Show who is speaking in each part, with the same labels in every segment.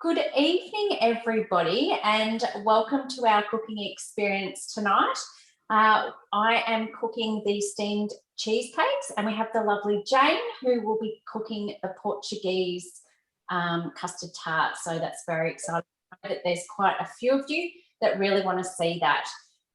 Speaker 1: Good evening, everybody, and welcome to our cooking experience tonight. I am cooking the steamed cheesecakes, and we have the lovely Jane who will be cooking the Portuguese custard tarts. So that's very exciting. I know that there's quite a few of you that really want to see that.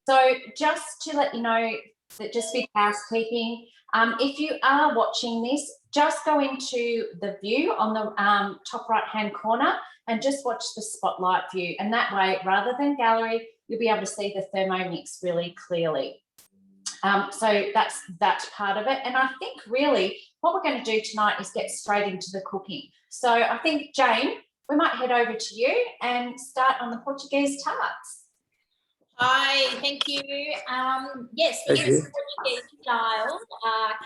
Speaker 1: So just to let you know that just with housekeeping, if you are watching this, just go into the view on the top right-hand corner and just watch the spotlight view. And that way, rather than gallery, you'll be able to see the Thermomix really clearly. So that's that part of it. And I think really what we're going to do tonight is get straight into the cooking. So I think, Jane, we might head over to you and start on the Portuguese tarts.
Speaker 2: Hi, thank you. Yes, these Portuguese style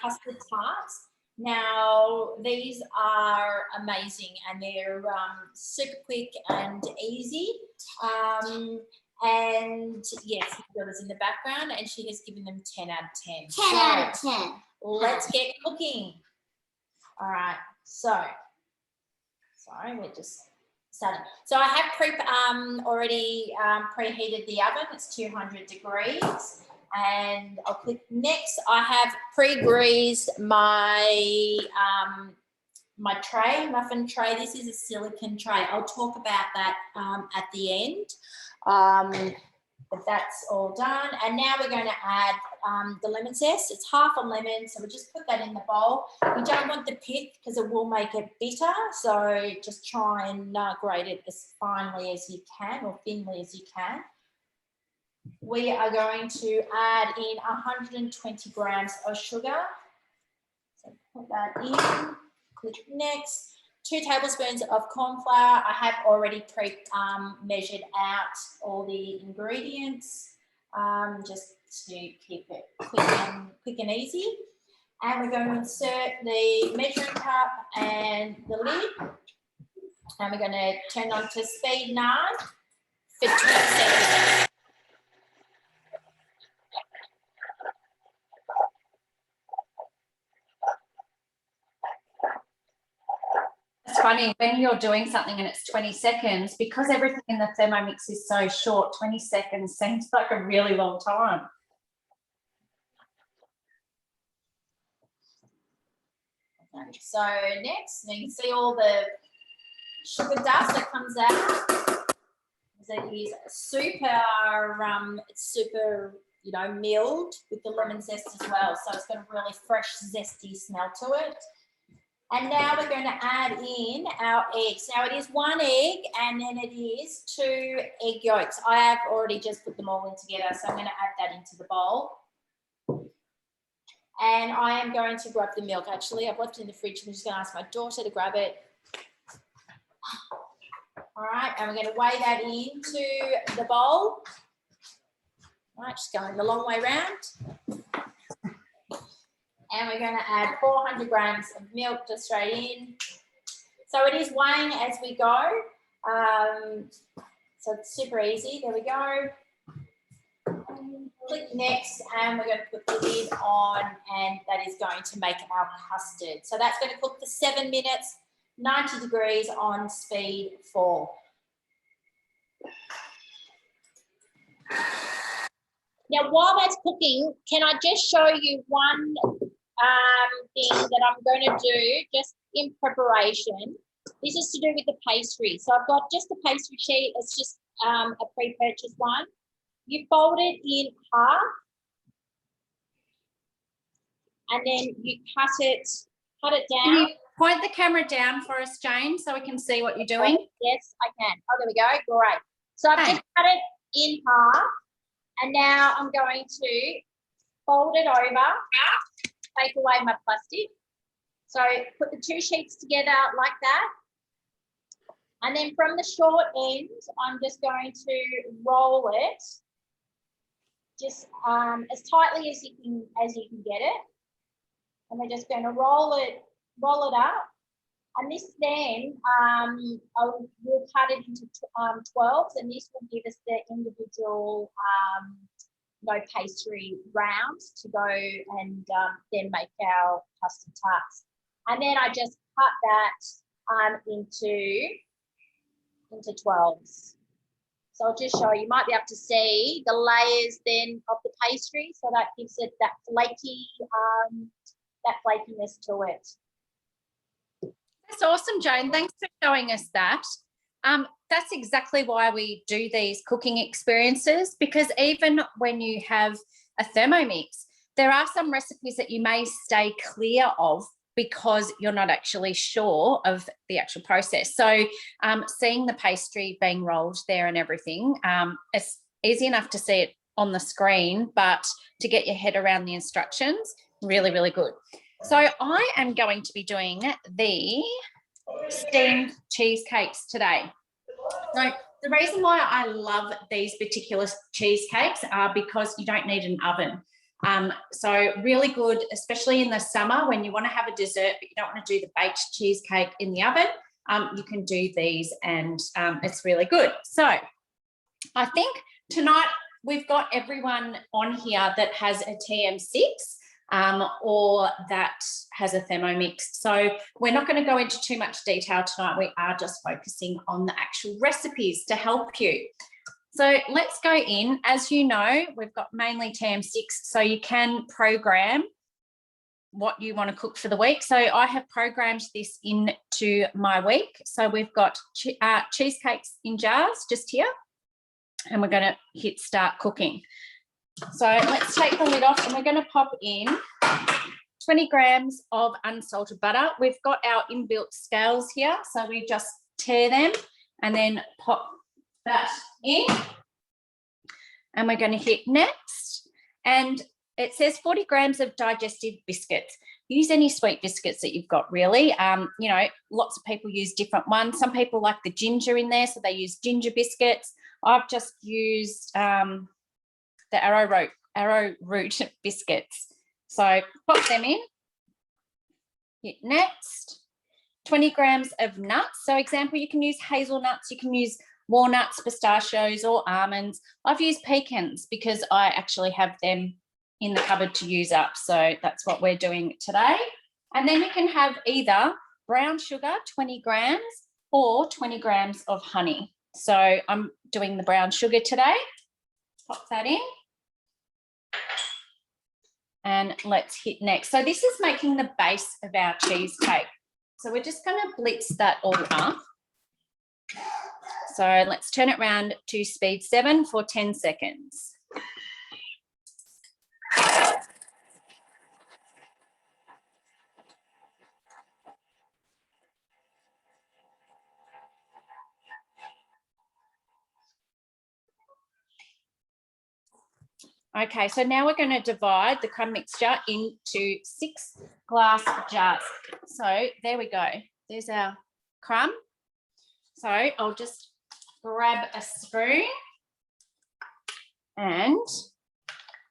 Speaker 2: custard tarts. Now, these are amazing and they're super quick and easy. And yes, Bella's in the background and she has given them 10 out of 10.
Speaker 3: 10 out of 10.
Speaker 2: Let's get cooking. All right, so, sorry, we're just starting. So I have already preheated the oven. It's 200 degrees. And I'll click next. I have pre-greased my my tray, muffin tray. This is a silicone tray. I'll talk about that at the end. But that's all done. And now we're going to add the lemon zest. It's half a lemon, so we'll just put that in the bowl. You don't want the pith because it will make it bitter, so just try and grate it as finely as you can or thinly as you can. We are going to add in 120 grams of sugar. So put that in, click next. 2 tablespoons of corn flour. I have already measured out all the ingredients just to keep it quick and easy. And we're going to insert the measuring cup and the lid. And we're going to turn on to speed 9 for 20 seconds.
Speaker 1: It's funny when you're doing something and it's 20 seconds, because everything in the Thermomix is so short, 20 seconds seems like a really long time.
Speaker 2: Okay, so next, you can see all the sugar dust that comes out. It is super, you know, milled with the lemon zest as well. So it's got a really fresh, zesty smell to it. And now we're going to add in our eggs. Now it is 1 egg and then it is 2 egg yolks. I have already just put them all in together, so I'm going to add that into the bowl. And I am going to grab the milk. Actually, I've left it in the fridge. I'm just going to ask my daughter to grab it. All right, and we're going to weigh that into the bowl. All right, just going the long way round. And we're going to add 400 grams of milk just straight in. So it is weighing as we go. So it's super easy. There we go. Click next and we're going to put the lid on and that is going to make our custard. So that's going to cook for 7 minutes, 90 degrees on speed 4. Now, while that's cooking, can I just show you one thing that I'm going to do just in preparation? This is to do with the pastry. So I've got just a pastry sheet. It's just a pre-purchased one. You fold it in half and then you cut it down.
Speaker 1: Can you point the camera down for us, Jane, so we can see what you're doing?
Speaker 2: Yes, I can. Oh, there we go. Great. So I've just cut it in half and now I'm going to fold it over, take away my plastic. So put the 2 sheets together like that. And then from the short end, I'm just going to roll it just as tightly as you can get it. And we're just going to roll it up. And this then we'll cut it into 12s, and this will give us the individual pastry rounds to go and then make our custard tarts. And then I just cut that into into 12s. So I'll just show you. You might be able to see the layers then of the pastry, so that gives it that flakiness to it.
Speaker 1: That's awesome, Jane. Thanks for showing us that. That's exactly why we do these cooking experiences, because even when you have a Thermomix, there are some recipes that you may stay clear of because you're not actually sure of the actual process. So seeing the pastry being rolled there and everything, it's easy enough to see it on the screen, but to get your head around the instructions, really, really good. So I am going to be doing the steamed cheesecakes today. So the reason why I love these particular cheesecakes are because you don't need an oven. So really good, especially in the summer when you want to have a dessert, but you don't want to do the baked cheesecake in the oven. You can do these and it's really good. So I think tonight we've got everyone on here that has a TM6 or that has a Thermomix. So we're not going to go into too much detail tonight. We are just focusing on the actual recipes to help you. So let's go in. As you know, we've got mainly TM6, so you can program what you want to cook for the week. So I have programmed this into my week. So we've got cheesecakes in jars just here, and we're going to hit start cooking. So let's take the lid off and we're going to pop in 20 grams of unsalted butter. We've got our inbuilt scales here, so we just tear them and then pop that in. And we're going to hit next. And it says 40 grams of digestive biscuits. Use any sweet biscuits that you've got, really. You know, lots of people use different ones. Some people like the ginger in there, so they use ginger biscuits. I've just used the arrowroot biscuits. So pop them in. Hit next. 20 grams of nuts. So example, you can use hazelnuts, you can use walnuts, pistachios, or almonds. I've used pecans because I actually have them in the cupboard to use up. So that's what we're doing today. And then you can have either brown sugar, 20 grams, or 20 grams of honey. So I'm doing the brown sugar today. Pop that in. And let's hit next. So this is making the base of our cheesecake. So we're just going to blitz that all up. So let's turn it around to speed 7 for 10 seconds. Okay, so now we're going to divide the crumb mixture into 6 glass jars. So there we go. There's our crumb. So I'll just grab a spoon and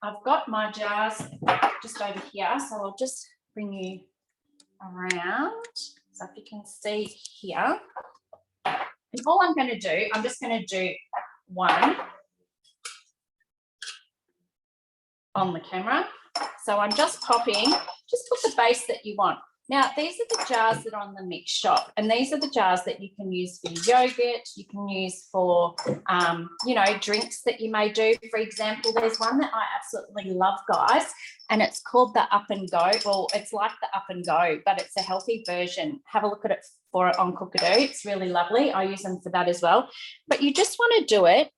Speaker 1: I've got my jars just over here. So I'll just bring you around. So if you can see here. And all I'm going to do, I'm just going to do one on the camera. So I'm just popping, just put the base that you want. Now, these are the jars that are on the mix shop, and these are the jars that you can use for yogurt, you can use for, you know, drinks that you may do. For example, there's one that I absolutely love, guys, and it's called the Up and Go. Well, it's like the Up and Go, but it's a healthy version. Have a look at it for it on Cookidoo. It's really lovely. I use them for that as well. But you just want to do it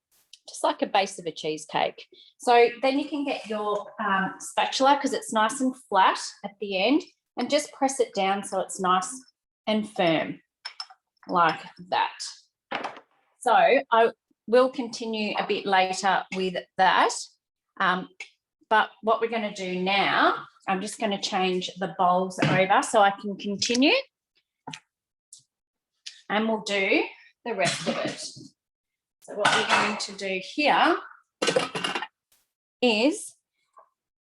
Speaker 1: just like a base of a cheesecake. So then you can get your spatula, because it's nice and flat at the end, and just press it down so it's nice and firm like that. So I will continue a bit later with that. But what we're going to do now, I'm just going to change the bowls over so I can continue. And we'll do the rest of it. So what we're going to do here is,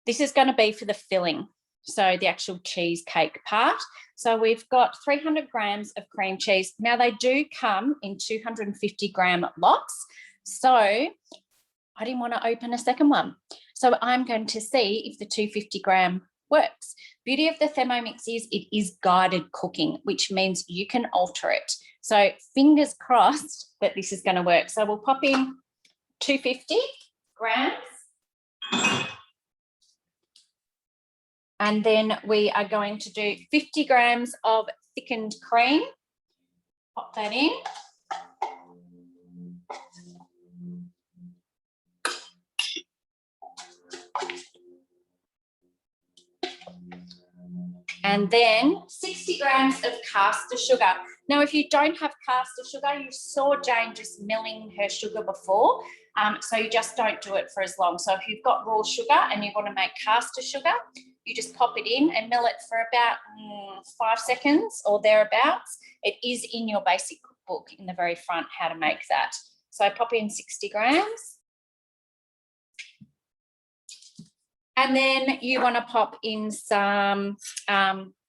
Speaker 1: this is going to be for the filling, so the actual cheesecake part. So we've got 300 grams of cream cheese. Now they do come in 250 gram lots. So I didn't want to open a second one. So I'm going to see if the 250 gram works. Beauty of the Thermomix is it is guided cooking, which means you can alter it. So fingers crossed that this is going to work. So we'll pop in 250 grams. And then we are going to do 50 grams of thickened cream. Pop that in. And then 60 grams of caster sugar. Now, if you don't have caster sugar, you saw Jane just milling her sugar before, so you just don't do it for as long. So if you've got raw sugar and you want to make caster sugar, you just pop it in and mill it for about 5 seconds or thereabouts. It is in your basic cookbook in the very front how to make that. So pop in 60 grams. And then you want to pop in some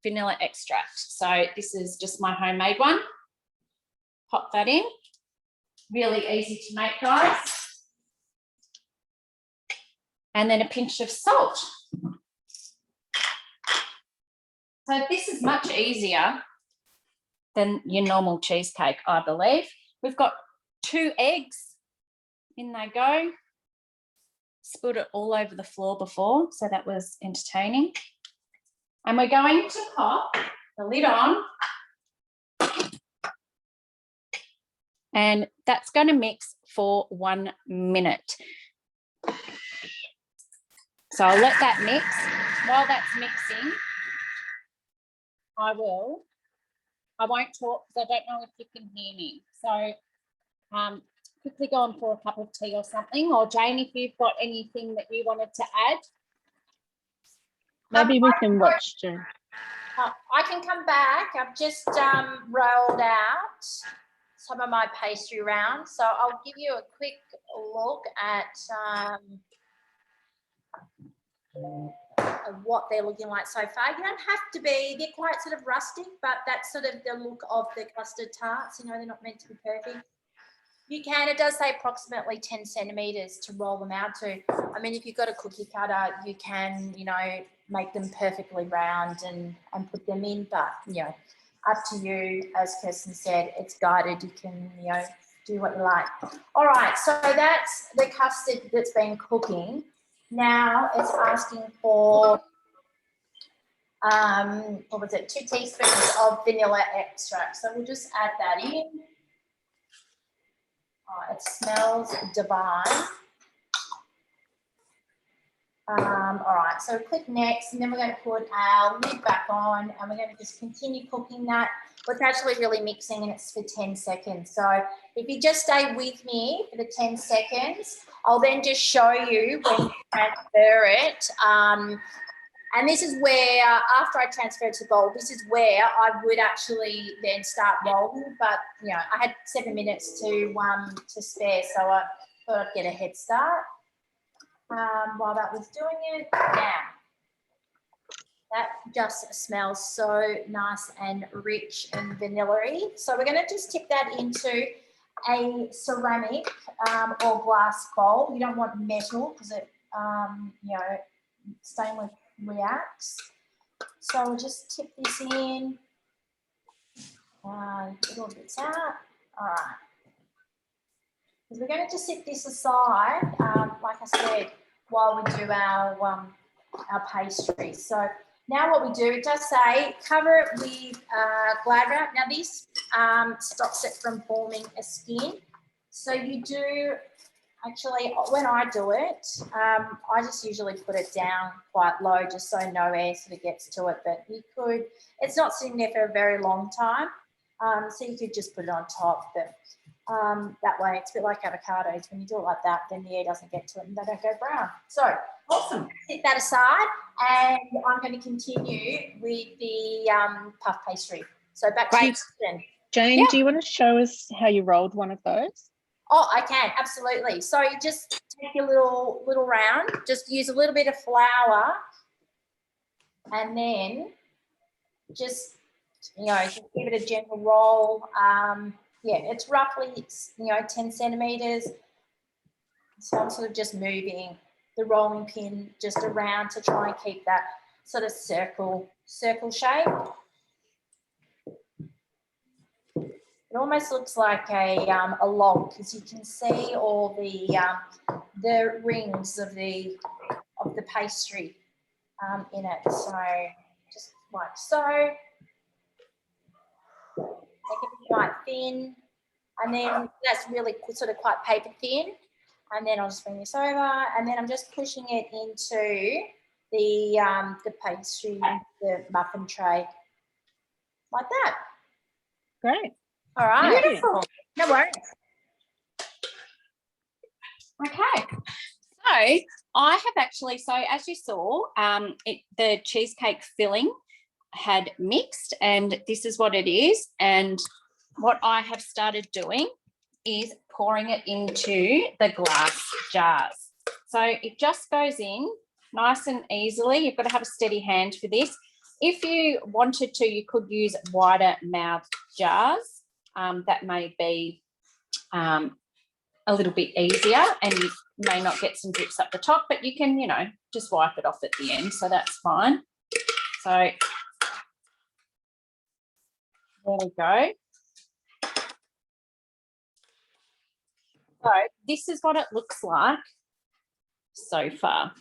Speaker 1: vanilla extract. So this is just my homemade one. Pop that in. Really easy to make, guys. And then a pinch of salt. So this is much easier than your normal cheesecake, I believe. We've got 2 eggs. In they go. Spilled it all over the floor before, so that was entertaining. And we're going to pop the lid on. And that's going to mix for 1 minute. So I'll let that mix. While that's mixing, I won't talk because I don't know if you can hear me. So quickly go and pour a cup of tea or something. Or Jane, if you've got anything that you wanted to add.
Speaker 3: Maybe we can watch Jane.
Speaker 2: I can come back. I've just rolled out some of my pastry rounds. So I'll give you a quick look at what they're looking like so far. You don't have to be, they're quite sort of rustic, but that's sort of the look of the custard tarts. You know, they're not meant to be perfect. You can, it does say approximately 10 centimetres to roll them out to. I mean, if you've got a cookie cutter, you can, you know, make them perfectly round and put them in, but, you know, up to you. As Kirsten said, it's guided. You can, you know, do what you like. All right, so that's the custard that's been cooking. Now it's asking for, what was it, 2 teaspoons of vanilla extract. So we'll just add that in. Oh, it smells divine. All right, so click next, and then we're going to put our lid back on, and we're going to just continue cooking that. It's actually really mixing, and it's for 10 seconds. So if you just stay with me for the 10 seconds, I'll then just show you when you transfer it. And this is where, after I transfer it to the bowl, this is where I would actually then start rolling. But, you know, I had 7 minutes to spare, so I thought I'd get a head start while that was doing it. Now, that just smells so nice and rich and vanilla-y. So we're going to just tip that into a ceramic or glass bowl. You don't want metal because it, you know, stainless reacts. So we'll just tip this in, little bits out. All right. Because we're going to just set this aside, like I said, while we do our pastry. So now what we do, it does say cover it with Glad wrap. Now this stops it from forming a skin. So you do, actually, when I do it, I just usually put it down quite low just so no air sort of gets to it. But you could, it's not sitting there for a very long time, so you could just put it on top. But that way, it's a bit like avocados. When you do it like that, then the air doesn't get to it and they don't go brown. So awesome. Set that aside, and I'm going to continue with the puff pastry. So back to you, Kristen.
Speaker 3: Jane, do you want to show us how you rolled one of those?
Speaker 2: Oh, I can, absolutely. So you just take your little round, just use a little bit of flour, and then just, you know, just give it a gentle roll. Yeah, it's roughly, you know, 10 centimetres. So I'm sort of just moving the rolling pin just around to try and keep that sort of circle shape. It almost looks like a log, because you can see all the rings of the pastry in it. So just like so. Make it quite thin, and then that's really sort of quite paper thin. And then I'll just bring this over, and then I'm just pushing it into the pastry, the muffin tray, like that.
Speaker 3: Great.
Speaker 2: All right.
Speaker 1: Beautiful.
Speaker 2: No worries.
Speaker 1: Okay. So I have actually, so as you saw, the cheesecake filling had mixed, and this is what it is. And what I have started doing is pouring it into the glass jars. So it just goes in nice and easily. You've got to have a steady hand for this. If you wanted to, you could use wider mouth jars. That may be a little bit easier, and you may not get some drips up the top, but you can, just wipe it off at the end. So that's fine. So there we go. So this is what it looks like so far.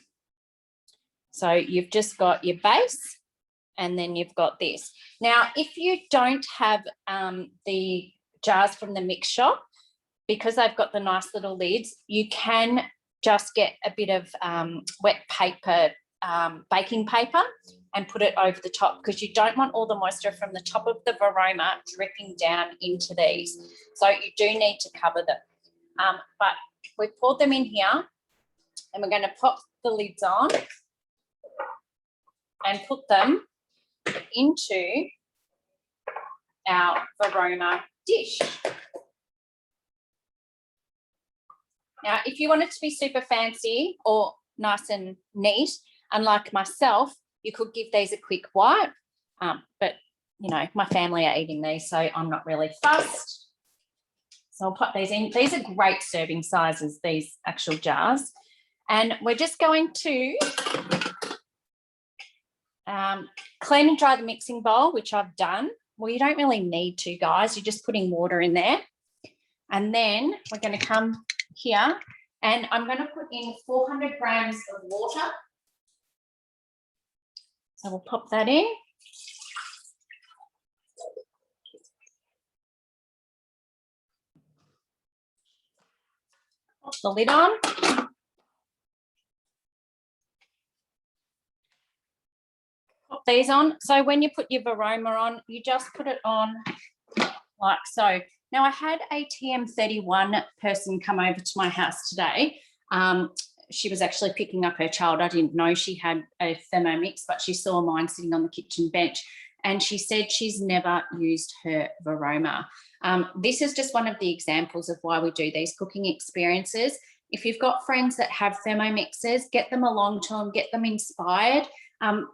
Speaker 1: So you've just got your base, and then you've got this. Now, if you don't have the jars from the mix shop, because they've got the nice little lids, you can just get a bit of wet paper, baking paper, and put it over the top, because you don't want all the moisture from the top of the varoma dripping down into these. So you do need to cover them. But we've poured them in here, and we're going to pop the lids on and put them into our varoma dish. Now, if you want it to be super fancy or nice and neat, unlike myself, you could give these a quick wipe, but, my family are eating these, so I'm not really fussed. So I'll pop these in. These are great serving sizes, these actual jars. And we're just going to clean and dry the mixing bowl, which I've done. Well, you don't really need to, guys. You're just putting water in there. And then we're going to come here, and I'm going to put in 400 grams of water. So we'll pop that in. Pop the lid on. Pop these on. So when you put your varoma on, you just put it on like so. Now, I had a TM31 person come over to my house today. She was actually picking up her child. I didn't know she had a Thermomix, but she saw mine sitting on the kitchen bench, and she said she's never used her varoma. This is just one of the examples of why we do these cooking experiences. If you've got friends that have Thermomixes, get them along to them, get them inspired,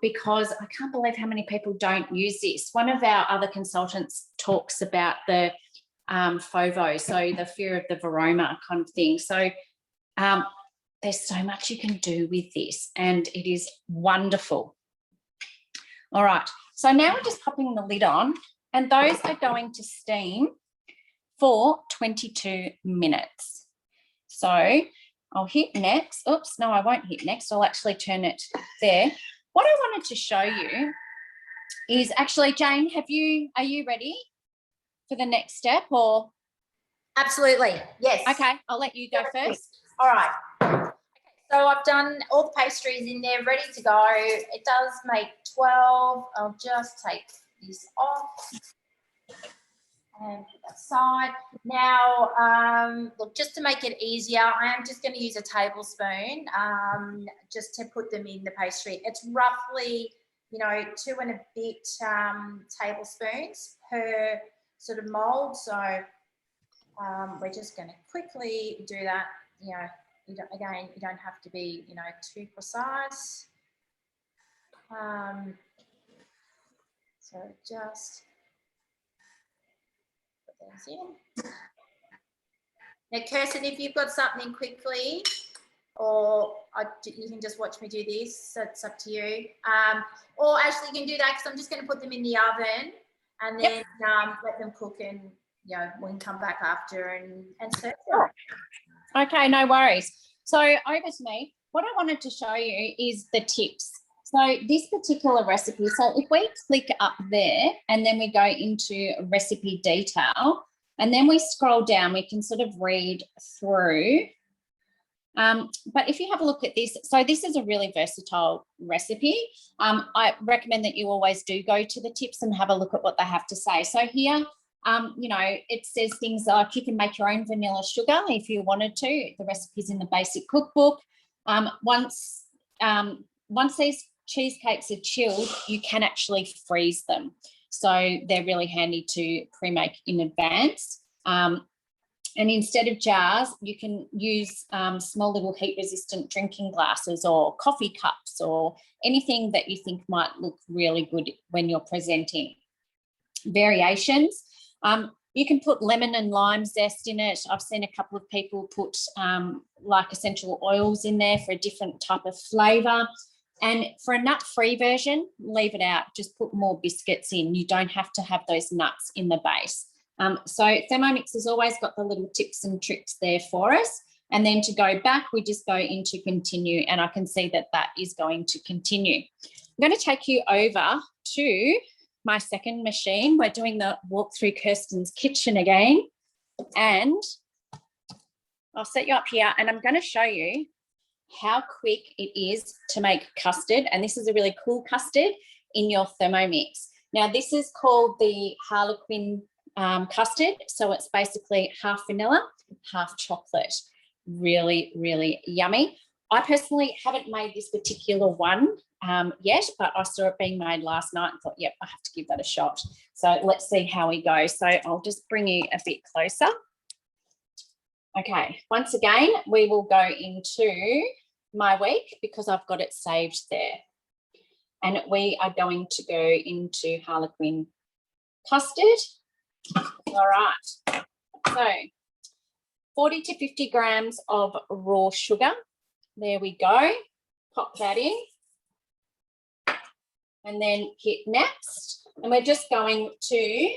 Speaker 1: because I can't believe how many people don't use this. One of our other consultants talks about the FOVO, so the fear of the varoma kind of thing. So there's so much you can do with this, and it is wonderful. All right, so now we're just popping the lid on, and those are going to steam for 22 minutes. So I'll hit next. Oops, no, I won't hit next. I'll actually turn it there. What I wanted to show you is actually, Jane, are you ready for the next step, or?
Speaker 2: Absolutely, yes.
Speaker 1: Okay, I'll let you go first.
Speaker 2: All right. Okay, so I've done all the pastries in there, ready to go. It does make 12. I'll just take this off and put that aside. Now, look, just to make it easier, I am just going to use a tablespoon just to put them in the pastry. It's roughly, 2 and a bit tablespoons per sort of mould. So we're just going to quickly do that. You don't have to be, too precise. So just put those in. Now, Kirsten, if you've got something quickly, or you can just watch me do this. So it's up to you. Or actually you can do that because I'm just going to put them in the oven and then let them cook, and we can come back after and serve them.
Speaker 1: Okay, no worries. So over to me. What I wanted to show you is the tips. So this particular recipe, so if we click up there and then we go into recipe detail and then we scroll down, we can sort of read through. But if you have a look at this, so this is a really versatile recipe. I recommend that you always do go to the tips and have a look at what they have to say. So here, it says things like you can make your own vanilla sugar if you wanted to. The recipe's in the basic cookbook. Once these cheesecakes are chilled, you can actually freeze them. So they're really handy to pre-make in advance. And instead of jars, you can use small little heat-resistant drinking glasses or coffee cups or anything that you think might look really good when you're presenting. Variations. You can put lemon and lime zest in it. I've seen a couple of people put like essential oils in there for a different type of flavour. And for a nut-free version, leave it out. Just put more biscuits in. You don't have to have those nuts in the base. So Thermomix has always got the little tips and tricks there for us. And then to go back, we just go into continue, and I can see that that is going to continue. I'm going to take you over to my second machine. We're doing the walk through Kirsten's kitchen again. And I'll set you up here and I'm going to show you how quick it is to make custard. And this is a really cool custard in your Thermomix. Now, this is called the Harlequin custard. So it's basically half vanilla, half chocolate. Really, really yummy. I personally haven't made this particular one yet, but I saw it being made last night and thought, yep, I have to give that a shot. So let's see how we go. So I'll just bring you a bit closer. Okay, once again, we will go into my week because I've got it saved there. And we are going to go into Harlequin custard. All right, so 40 to 50 grams of raw sugar. There we go. Pop that in. And then hit next. And we're just going to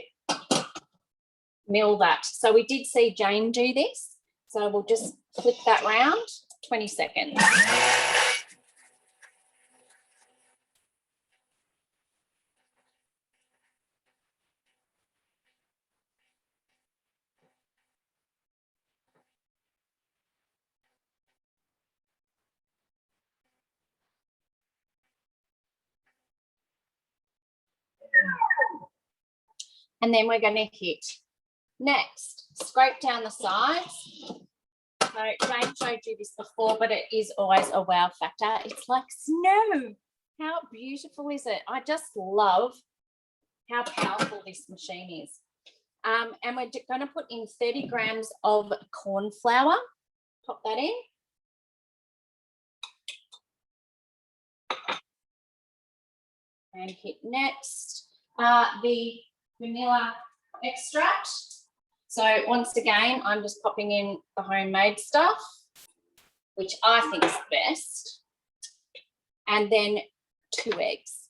Speaker 1: mill that. So we did see Jane do this. So we'll just flip that round, 20 seconds. And then we're going to hit next. Scrape down the sides. So Jane showed you this before, but it is always a wow factor. It's like snow. How beautiful is it? I just love how powerful this machine is. And we're going to put in 30 grams of corn flour. Pop that in. And hit next. The vanilla extract. So once again, I'm just popping in the homemade stuff, which I think is the best. And then 2 eggs.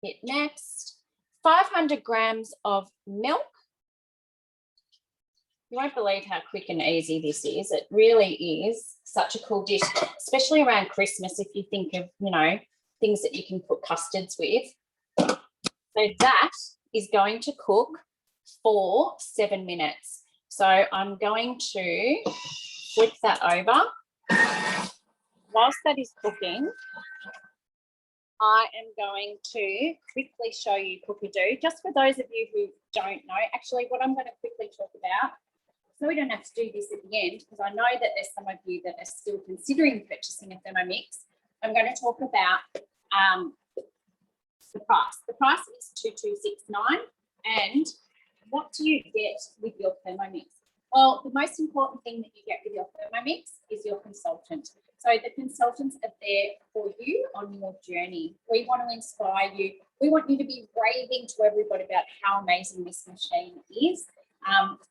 Speaker 1: Hit next. 500 grams of milk. You won't believe how quick and easy this is. It really is such a cool dish, especially around Christmas if you think of, things that you can put custards with. So that is going to cook for 7 minutes. So I'm going to flip that over. Whilst that is cooking, I am going to quickly show you cookidoo. Just for those of you who don't know, actually what I'm going to quickly talk about, so we don't have to do this at the end because I know that there's some of you that are still considering purchasing a Thermomix. I'm going to talk about the price. The price is $2,269. And what do you get with your Thermomix? Well, the most important thing that you get with your Thermomix is your consultant. So the consultants are there for you on your journey. We want to inspire you. We want you to be raving to everybody about how amazing this machine is.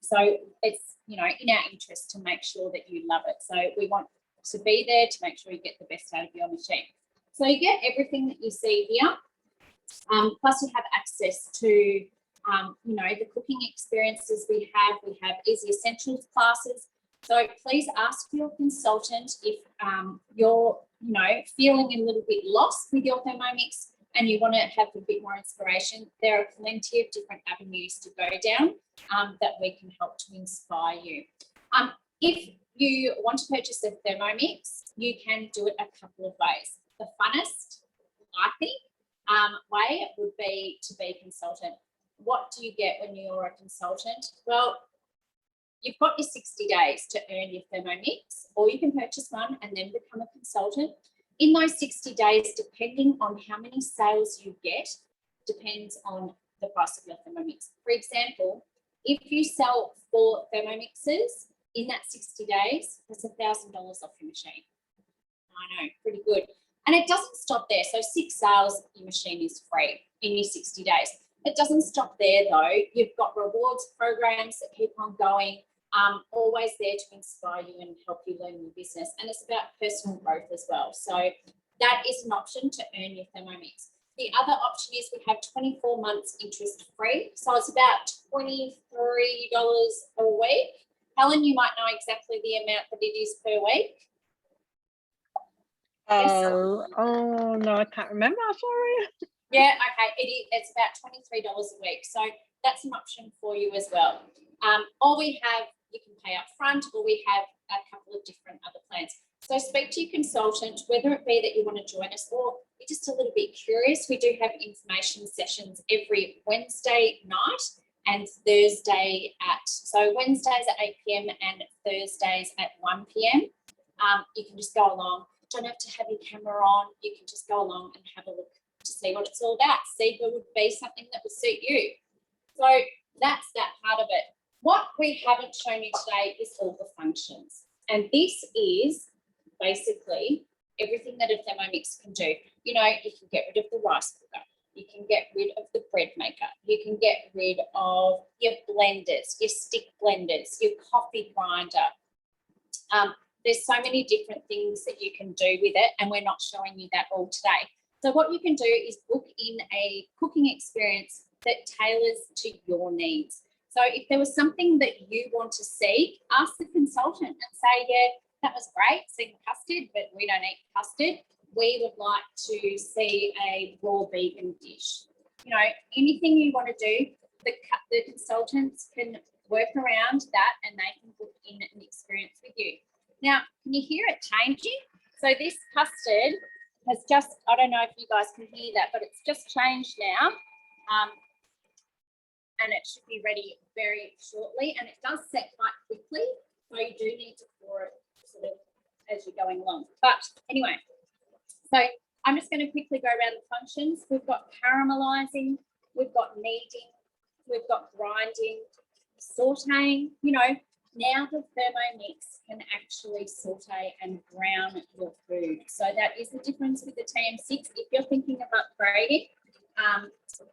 Speaker 1: So it's, you know, in our interest to make sure that you love it. So we want to be there to make sure you get the best out of your machine. So you get everything that you see here. Plus you have access to, you know, the cooking experiences we have. We have Easy Essentials classes. So please ask your consultant if you're, you know, feeling a little bit lost with your Thermomix and you want to have a bit more inspiration. There are plenty of different avenues to go down that we can help to inspire you. If you want to purchase a Thermomix, you can do it a couple of ways. The funnest, I think, way would be to be a consultant. What do you get when you're a consultant? Well, you've got your 60 days to earn your Thermomix, or you can purchase one and then become a consultant. In those 60 days, depending on how many sales you get, depends on the price of your Thermomix. For example, if you sell 4 Thermomixes in that 60 days, that's $1,000 off your machine. I know, pretty good. And it doesn't stop there. So 6 sales, your machine is free in your 60 days. It doesn't stop there though. You've got rewards programs that keep on going, always there to inspire you and help you learn your business. And it's about personal growth as well. So that is an option to earn your Thermomix. The other option is we have 24 months interest free. So it's about $23 a week. Helen, you might know exactly the amount that it is per week.
Speaker 3: Oh no, I can't remember. Sorry.
Speaker 1: Yeah, okay. It's about $23 a week. So that's an option for you as well. Or we have, you can pay up front, or we have a couple of different other plans. So speak to your consultant, whether it be that you want to join us or you're just a little bit curious. We do have information sessions every Wednesday night and Thursday so Wednesdays at 8 p.m. and Thursdays at 1 p.m. You can just go along. Don't have to have your camera on. You can just go along and have a look to see what it's all about. See if it would be something that would suit you. So that's that part of it. What we haven't shown you today is all the functions. And this is basically everything that a Thermomix can do. You know, you can get rid of the rice cooker. You can get rid of the bread maker. You can get rid of your blenders, your stick blenders, your coffee grinder. There's so many different things that you can do with it, and we're not showing you that all today. So what you can do is book in a cooking experience that tailors to your needs. So if there was something that you want to see, ask the consultant and say, yeah, that was great, seeing custard, but we don't eat custard. We would like to see a raw vegan dish. You know, anything you want to do, the consultants can work around that and they can book in an experience with you. Now, can you hear it changing? So this custard has just, I don't know if you guys can hear that, but it's just changed now. And it should be ready very shortly. And it does set quite quickly. So you do need to pour it sort of as you're going along. But anyway, so I'm just going to quickly go around the functions. We've got caramelizing, we've got kneading, we've got grinding, sauteing. You know, now the Thermomix can actually saute and brown your food. So that is the difference with the TM6. If you're thinking of upgrading,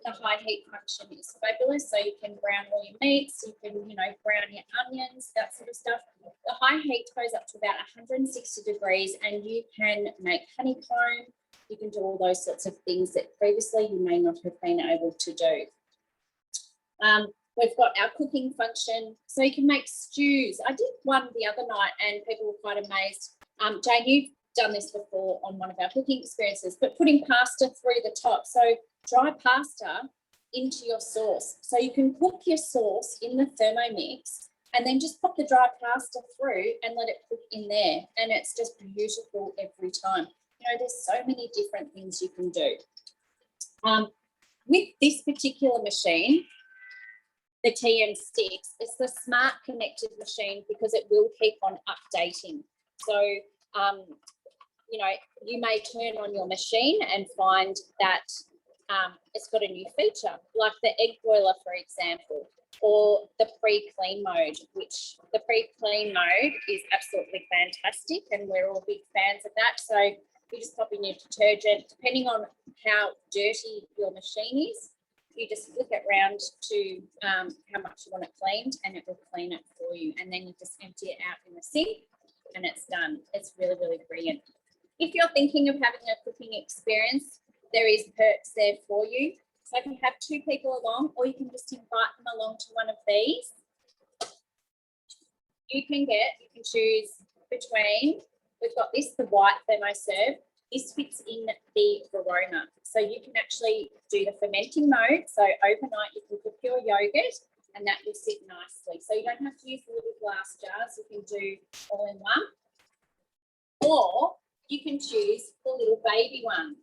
Speaker 1: the high heat function is fabulous. So you can brown all your meats, you can, you know, brown your onions, that sort of stuff. The high heat goes up to about 160 degrees and you can make honeycomb. You can do all those sorts of things that previously you may not have been able to do. We've got our cooking function. So you can make stews. I did one the other night and people were quite amazed. Jane, you've done this before on one of our cooking experiences, but putting pasta through the top. So dry pasta into your sauce. So you can cook your sauce in the Thermomix and then just pop the dry pasta through and let it cook in there. And it's just beautiful every time. You know, there's so many different things you can do. With this particular machine, the TM6, it's the smart connected machine because it will keep on updating. So, you know, you may turn on your machine and find that it's got a new feature, like the egg boiler, for example, or the pre-clean mode, which the pre-clean mode is absolutely fantastic and we're all big fans of that. So you just pop in your detergent, depending on how dirty your machine is, you just flick it round to how much you want it cleaned, and it will clean it for you. And then you just empty it out in the sink and it's done. It's really, really brilliant. If you're thinking of having a cooking experience, there is perks there for you. So if you have 2 people along, or you can just invite them along to one of these. You can choose between, we've got this, the white thermoserve. This fits in the Verona. So you can actually do the fermenting mode. So overnight you can cook your yogurt and that will sit nicely. So you don't have to use the little glass jars. You can do all in one. Or you can choose the little baby ones,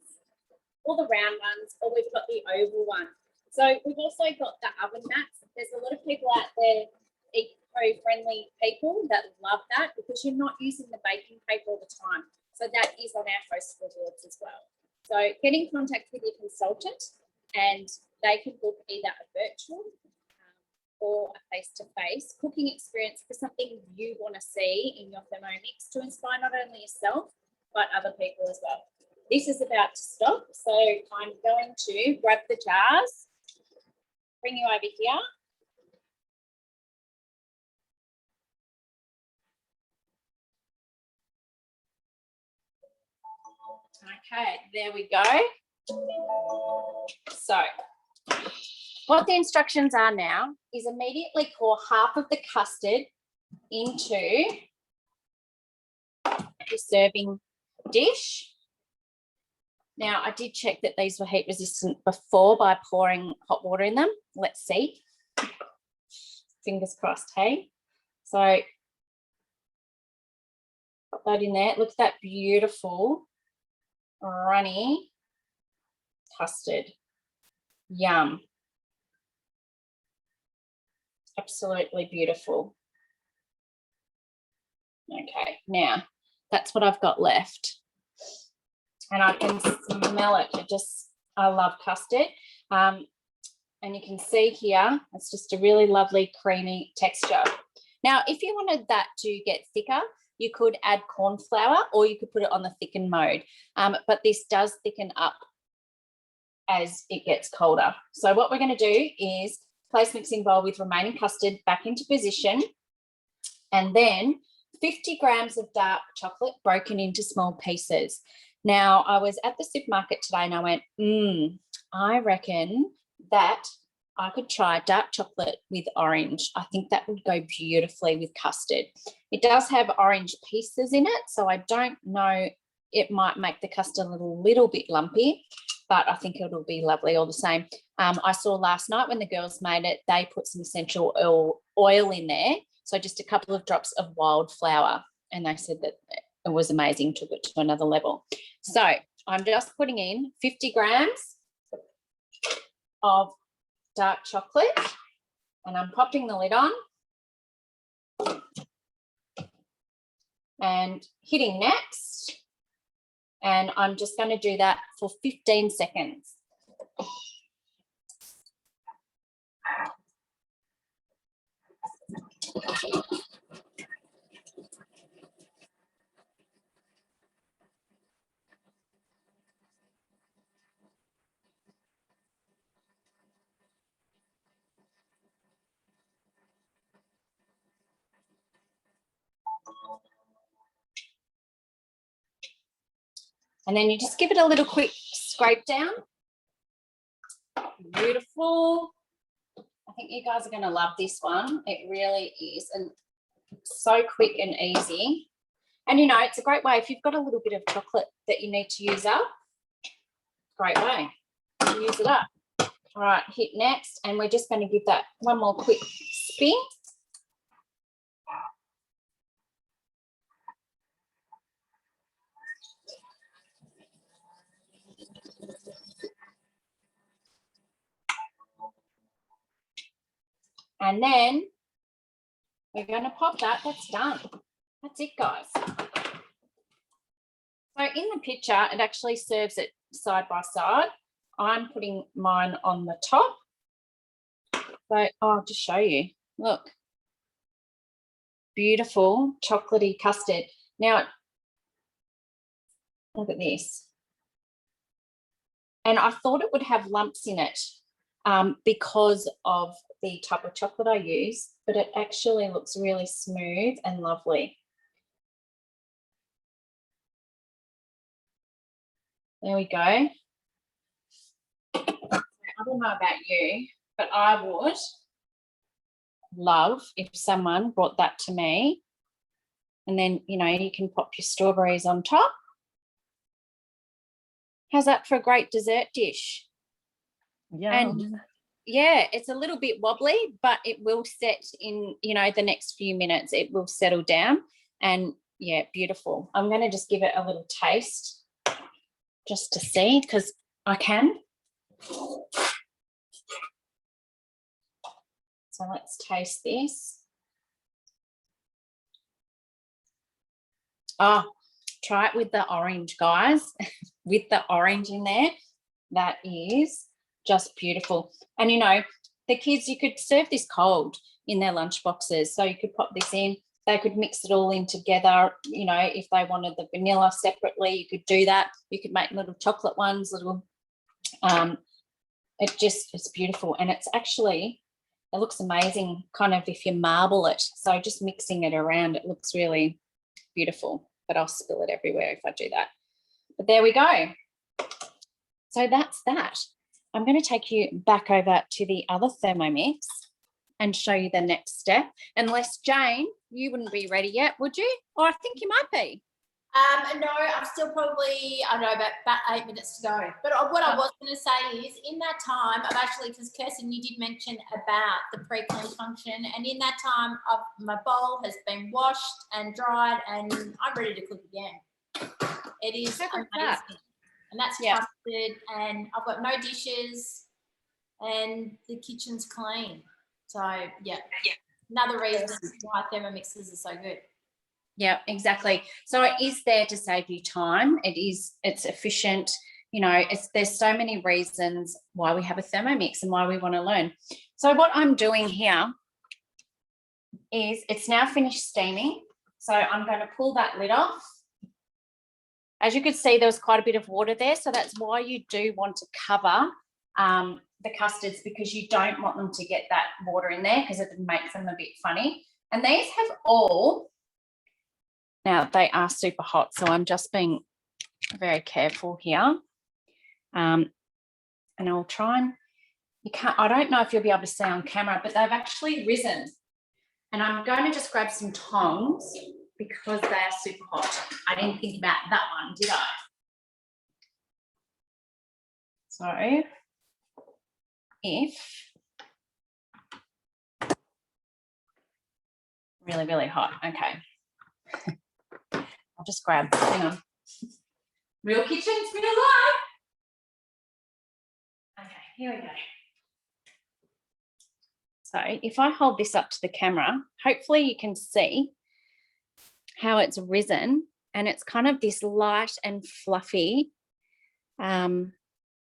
Speaker 1: or the round ones, or we've got the oval one. So we've also got the oven mats. There's a lot of people out there, eco-friendly people, that love that because you're not using the baking paper all the time. So that is on our host rewards as well. So get in contact with your consultant and they can book either a virtual or a face-to-face cooking experience for something you want to see in your Thermomix to inspire not only yourself, but other people as well. This is about to stop, so I'm going to grab the jars, bring you over here. Okay, there we go. So what the instructions are now is immediately pour half of the custard into the serving dish. Now, I did check that these were heat resistant before by pouring hot water in them. Let's see. Fingers crossed, hey? So put that in there. Look at that beautiful runny custard. Yum. Absolutely beautiful. Okay, now that's what I've got left. And I can smell it. I love custard. And you can see here, it's just a really lovely creamy texture. Now, if you wanted that to get thicker, you could add corn flour or you could put it on the thicken mode. But this does thicken up as it gets colder. So what we're going to do is place mixing bowl with remaining custard back into position, and then 50 grams of dark chocolate broken into small pieces. Now, I was at the supermarket today and I went, I reckon that I could try dark chocolate with orange. I think that would go beautifully with custard. It does have orange pieces in it, so I don't know, it might make the custard a little bit lumpy, but I think it'll be lovely all the same. I saw last night when the girls made it, they put some essential oil in there, so just a couple of drops of wildflower, and they said that it was amazing, took it to another level. So I'm just putting in 50 grams of dark chocolate and I'm popping the lid on and hitting next, and I'm just going to do that for 15 seconds. And then you just give it a little quick scrape down. Beautiful. I think you guys are going to love this one. It really is, and so quick and easy. And, you know, it's a great way if you've got a little bit of chocolate that you need to use up, great way to use it up. All right, hit next, and we're just going to give that one more quick spin. And then we're going to pop that. That's done. That's it, guys. So in the picture, it actually serves it side by side. I'm putting mine on the top. So I'll just show you. Look. Beautiful chocolatey custard. Now, look at this. And I thought it would have lumps in it. because of the type of chocolate I use, but it actually looks really smooth and lovely. There we go. I don't know about you, but I would love if someone brought that to me, and then, you know, you can pop your strawberries on top. How's that for a great dessert dish?
Speaker 3: Yeah.
Speaker 1: And yeah, it's a little bit wobbly, but it will set in, you know, the next few minutes. It will settle down, and yeah, beautiful. I'm going to just give it a little taste just to see, because I can. So let's taste this. Oh, try it with the orange, guys. With the orange in there, that is just beautiful. And, you know, the kids, you could serve this cold in their lunch boxes. So you could pop this in. They could mix it all in together. You know, if they wanted the vanilla separately, you could do that. You could make little chocolate ones, little, it's beautiful. And it's actually, it looks amazing kind of if you marble it. So just mixing it around, it looks really beautiful, but I'll spill it everywhere if I do that. But there we go. So that's that. I'm going to take you back over to the other Thermomix and show you the next step. Unless, Jane, you wouldn't be ready yet, would you? Or I think you might be.
Speaker 2: No, I'm still probably, I don't know, about 8 minutes to go. But what I was going to say is, in that time, I've actually, because Kirsten, you did mention about the pre-clean function, and in that time, my bowl has been washed and dried, and I'm ready to cook again. It is amazing. And that's custard, and I've got no dishes, and the kitchen's clean. So, yeah. Another reason why Thermomixes are so good.
Speaker 1: Yeah, exactly. So it is there to save you time. It's efficient. You know, there's so many reasons why we have a Thermomix and why we want to learn. So what I'm doing here is it's now finished steaming. So I'm going to pull that lid off. As you could see, there was quite a bit of water there. So that's why you do want to cover the custards, because you don't want them to get that water in there, because it makes them a bit funny. And these have all, now they are super hot, so I'm just being very careful here. And I'll try and, I don't know if you'll be able to see on camera, but they've actually risen. And I'm going to just grab some tongs because they are super hot. I didn't think about that one, did I? So if, really, really hot, okay. I'll just grab, hang on. Real kitchens, real life. Okay, here we go. So if I hold this up to the camera, hopefully you can see how it's risen, and it's kind of this light and fluffy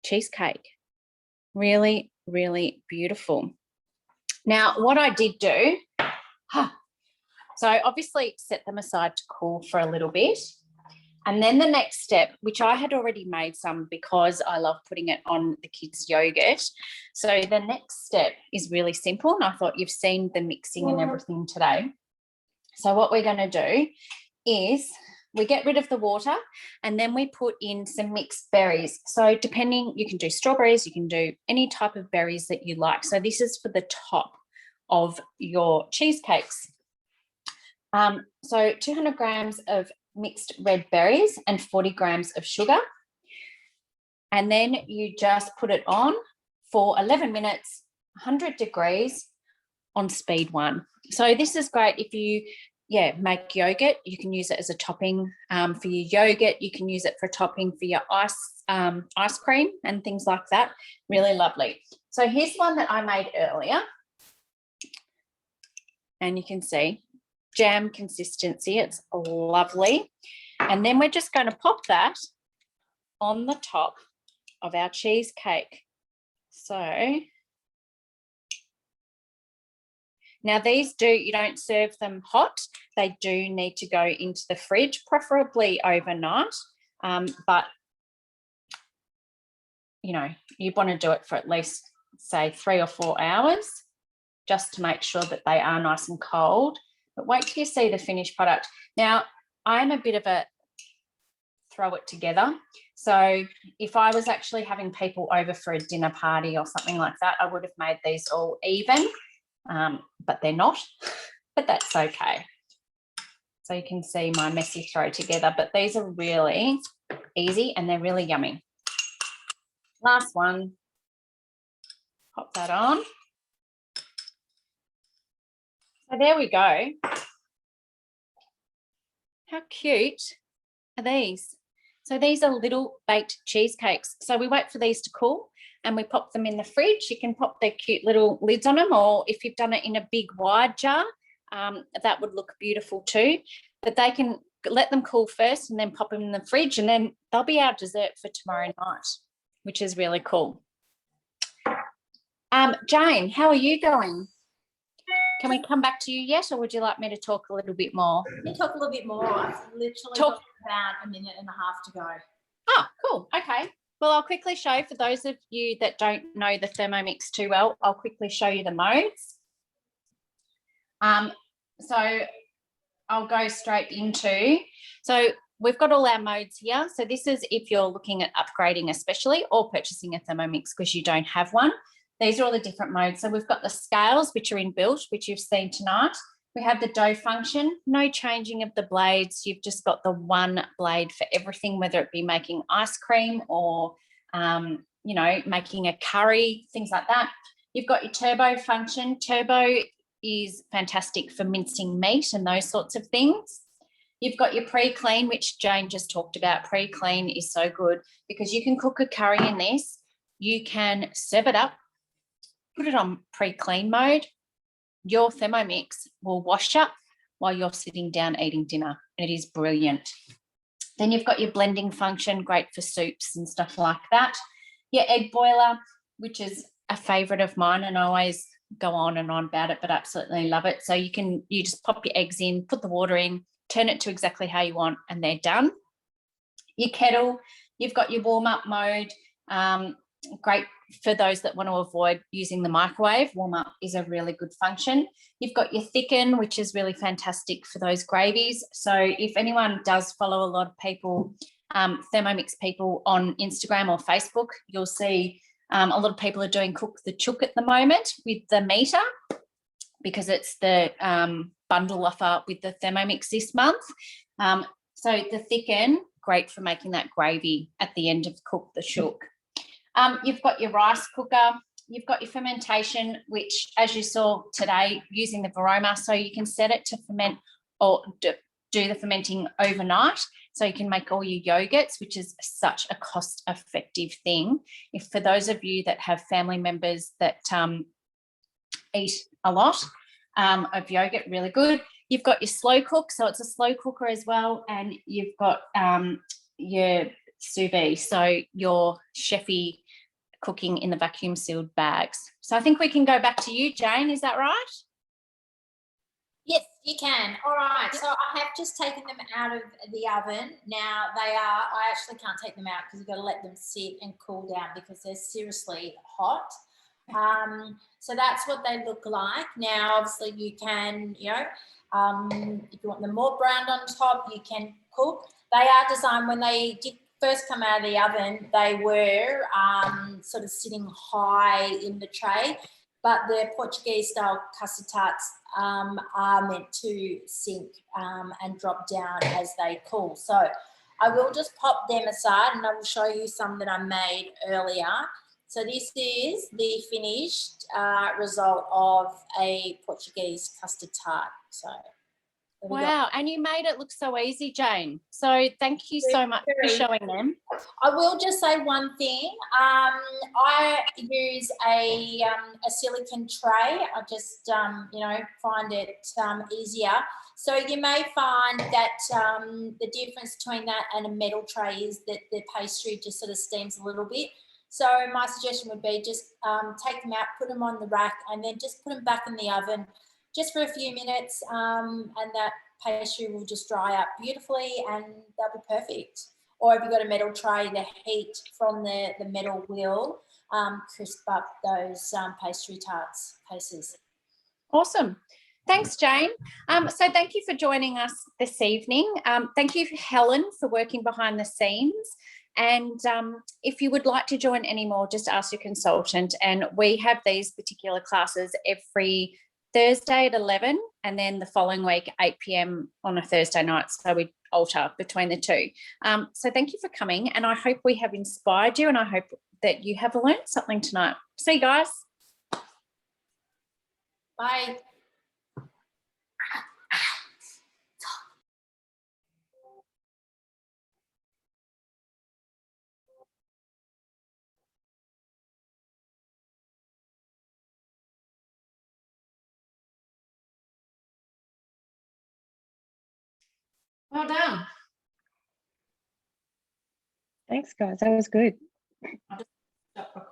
Speaker 1: cheesecake. Really, really beautiful. Now, what I did do, so obviously set them aside to cool for a little bit. And then the next step, which I had already made some because I love putting it on the kids' yogurt. So the next step is really simple. And I thought you've seen the mixing and everything today. So what we're going to do is we get rid of the water, and then we put in some mixed berries. So depending, you can do strawberries, you can do any type of berries that you like. So this is for the top of your cheesecakes. So 200 grams of mixed red berries and 40 grams of sugar. And then you just put it on for 11 minutes, 100 degrees on speed 1. So this is great if you, make yogurt. You can use it as a topping for your yogurt. You can use it for topping for your ice cream and things like that. Really lovely. So here's one that I made earlier. And you can see jam consistency. It's lovely. And then we're just going to pop that on the top of our cheesecake. So now these you don't serve them hot. They do need to go into the fridge, preferably overnight. But, you know, you want to do it for at least say 3 or 4 hours, just to make sure that they are nice and cold. But wait till you see the finished product. Now, I'm a bit of a throw it together. So if I was actually having people over for a dinner party or something like that, I would have made these all even, but they're not, but that's okay. So you can see my messy throw together, but these are really easy and they're really yummy. Last one, pop that on. So there we go. How cute are these? So these are little baked cheesecakes. So we wait for these to cool and we pop them in the fridge. You can pop their cute little lids on them, or if you've done it in a big wide jar, that would look beautiful too. But they can let them cool first and then pop them in the fridge, and then they'll be our dessert for tomorrow night, which is really cool. Jane, how are you going? Can we come back to you yet, or would you like me to talk a little bit more?
Speaker 2: Let me talk a little bit more. I've literally got about a minute and a half to go.
Speaker 1: Oh, cool. Okay. Well, I'll quickly show, for those of you that don't know the Thermomix too well, I'll quickly show you the modes. So I'll go straight into, so we've got all our modes here. So this is if you're looking at upgrading especially, or purchasing a Thermomix because you don't have one. These are all the different modes. So we've got the scales, which are inbuilt, which you've seen tonight. We have the dough function, no changing of the blades. You've just got the one blade for everything, whether it be making ice cream or, you know, making a curry, things like that. You've got your turbo function. Turbo is fantastic for mincing meat and those sorts of things. You've got your pre-clean, which Jane just talked about. Pre-clean is so good because you can cook a curry in this. You can serve it up, put it on pre-clean mode. Your Thermomix will wash up while you're sitting down eating dinner. It is brilliant. Then you've got your blending function, great for soups and stuff like that. Your egg boiler, which is a favourite of mine, and I always go on and on about it, but absolutely love it. So you just pop your eggs in, put the water in, turn it to exactly how you want, and they're done. Your kettle, you've got your warm-up mode. Great for those that want to avoid using the microwave. Warm up is a really good function. You've got your thicken, which is really fantastic for those gravies. So if anyone does follow a lot of people, Thermomix people on Instagram or Facebook, you'll see a lot of people are doing Cook the Chook at the moment with the meter, because it's the bundle offer with the Thermomix this month. So the thicken, great for making that gravy at the end of Cook the Chook. You've got your rice cooker, you've got your fermentation, which, as you saw today, using the Varoma, so you can set it to ferment or do the fermenting overnight, so you can make all your yogurts, which is such a cost-effective thing. If for those of you that have family members that eat a lot of yogurt, really good. You've got your slow cook, so it's a slow cooker as well, and you've got your sous vide, so your chefy cooking in the vacuum sealed bags. So I think we can go back to you, Jane, is that right?
Speaker 2: Yes, you can. All right, so I have just taken them out of the oven. Now I actually can't take them out because you've got to let them sit and cool down because they're seriously hot. So that's what they look like. Now, obviously you can, you know, if you want them more browned on top, you can cook. They are designed, when they did first come out of the oven, they were sort of sitting high in the tray, but the Portuguese style custard tarts are meant to sink and drop down as they cool. So I will just pop them aside and I will show you some that I made earlier. So this is the finished result of a Portuguese custard tart. So
Speaker 1: wow, and you made it look so easy, Jane. So thank you so much for showing them.
Speaker 2: I will just say one thing. I use a silicone tray. I just, you know, find it easier. So you may find that the difference between that and a metal tray is that the pastry just sort of steams a little bit. So my suggestion would be just take them out, put them on the rack, and then just put them back in the oven just for a few minutes, and that pastry will just dry up beautifully and they'll be perfect. Or if you've got a metal tray, the heat from the metal will crisp up those pastry tarts cases.
Speaker 1: Awesome. Thanks, Jane. So thank you for joining us this evening. Thank you, Helen, for working behind the scenes. And if you would like to join any more, just ask your consultant. And we have these particular classes every Thursday at 11 and then the following week, 8 p.m. on a Thursday night. So we alter between the two. So thank you for coming. And I hope we have inspired you and I hope that you have learned something tonight. See you guys.
Speaker 2: Bye.
Speaker 1: Well done.
Speaker 3: Thanks, guys. That was good.
Speaker 1: I'll just stop recording.